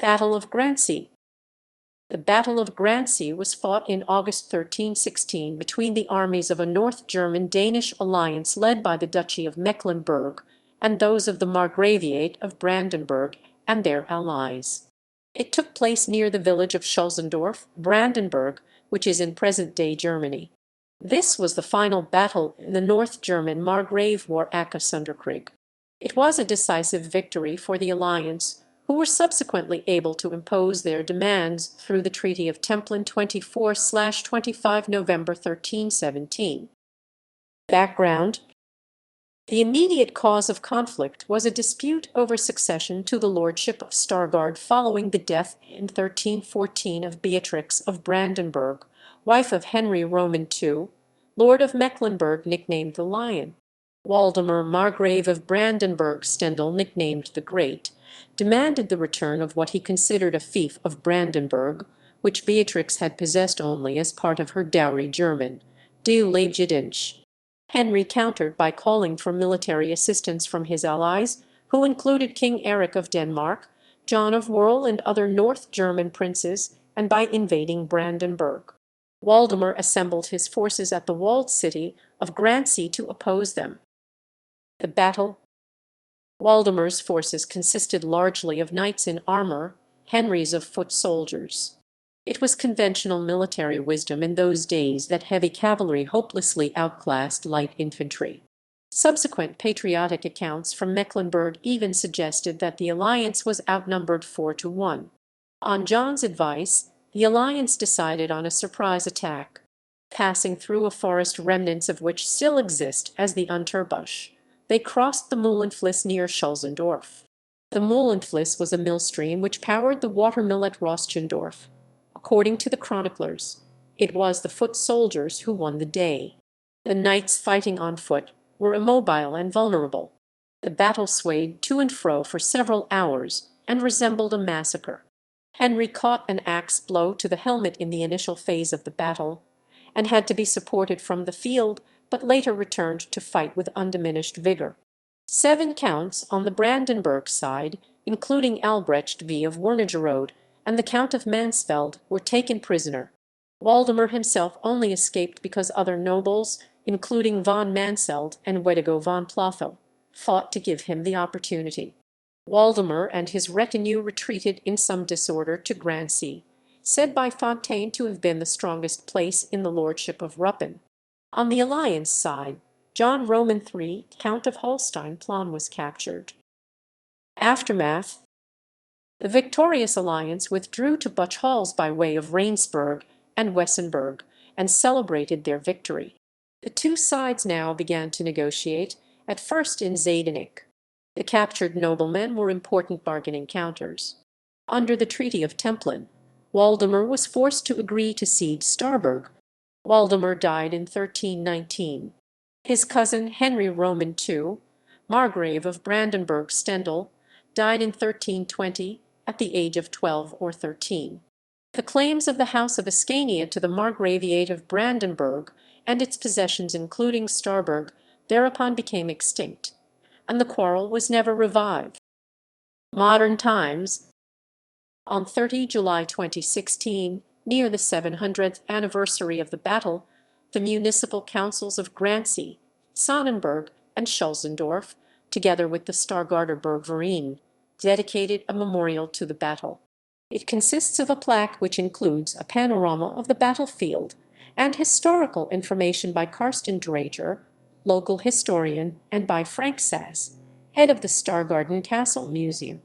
Battle of Gransee. The Battle of Gransee was fought in August 1316 between the armies of a North German-Danish alliance led by the Duchy of Mecklenburg and those of the Margraviate of Brandenburg and their allies. It took place near the village of Schulzendorf, Brandenburg, which is in present-day Germany. This was the final battle in the North German Margrave War aka Sunderkrieg. It was a decisive victory for the alliance, who were subsequently able to impose their demands through the Treaty of Templin 24/25 November 1317. Background: the immediate cause of conflict was a dispute over succession to the lordship of Stargard following the death in 1314 of Beatrix of Brandenburg, wife of Henry Roman II, Lord of Mecklenburg nicknamed the Lion. Waldemar Margrave of Brandenburg Stendhal nicknamed the Great, demanded the return of what he considered a fief of Brandenburg, which Beatrix had possessed only as part of her dowry German, du Leibjidinch. Henry countered by calling for military assistance from his allies, who included King Eric of Denmark, John of Werle and other North German princes, and by invading Brandenburg. Waldemar assembled his forces at the walled city of Gransee to oppose them. The battle. Waldemar's forces consisted largely of knights in armor, Henry's of foot soldiers. It was conventional military wisdom in those days that heavy cavalry hopelessly outclassed light infantry. Subsequent patriotic accounts from Mecklenburg even suggested that the alliance was outnumbered 4-1. On John's advice, the alliance decided on a surprise attack, passing through a forest remnants of which still exist as the Unterbusch. They crossed the Mühlenfluss near Schulzendorf. The Mühlenfluss was a mill stream which powered the watermill at Roschendorf. According to the chroniclers, it was the foot soldiers who won the day. The knights fighting on foot were immobile and vulnerable. The battle swayed to and fro for several hours and resembled a massacre. Henry caught an axe blow to the helmet in the initial phase of the battle, and had to be supported from the field, but later returned to fight with undiminished vigor. 7 counts on the Brandenburg side, including Albrecht V of Wernigerode and the Count of Mansfeld, were taken prisoner. Waldemar himself only escaped because other nobles, including von Mansfeld and Wedigo von Plotho, fought to give him the opportunity. Waldemar and his retinue retreated in some disorder to Gransee, said by Fontaine to have been the strongest place in the lordship of Ruppen. On the alliance side, John Roman III, Count of Holstein-Plön, was captured. Aftermath. The victorious alliance withdrew to Buchholz by way of Rheinsberg and Wessenberg and celebrated their victory. The two sides now began to negotiate, at first in Zaydenich. The captured noblemen were important bargaining counters. Under the Treaty of Templin, Waldemar was forced to agree to cede Starburg. Waldemar died in 1319. His cousin Henry Roman II, Margrave of Brandenburg Stendhal, died in 1320 at the age of 12 or 13. The claims of the House of Ascania to the Margraviate of Brandenburg and its possessions including Starburg thereupon became extinct, and the quarrel was never revived. Modern times. On 30 July 2016, near the 700th anniversary of the battle, the municipal councils of Gransee, Sonnenberg, and Schulzendorf, together with the Stargarder Burgverein, dedicated a memorial to the battle. It consists of a plaque which includes a panorama of the battlefield and historical information by Karsten Drager, local historian, and by Frank Sass, head of the Stargarden Castle Museum.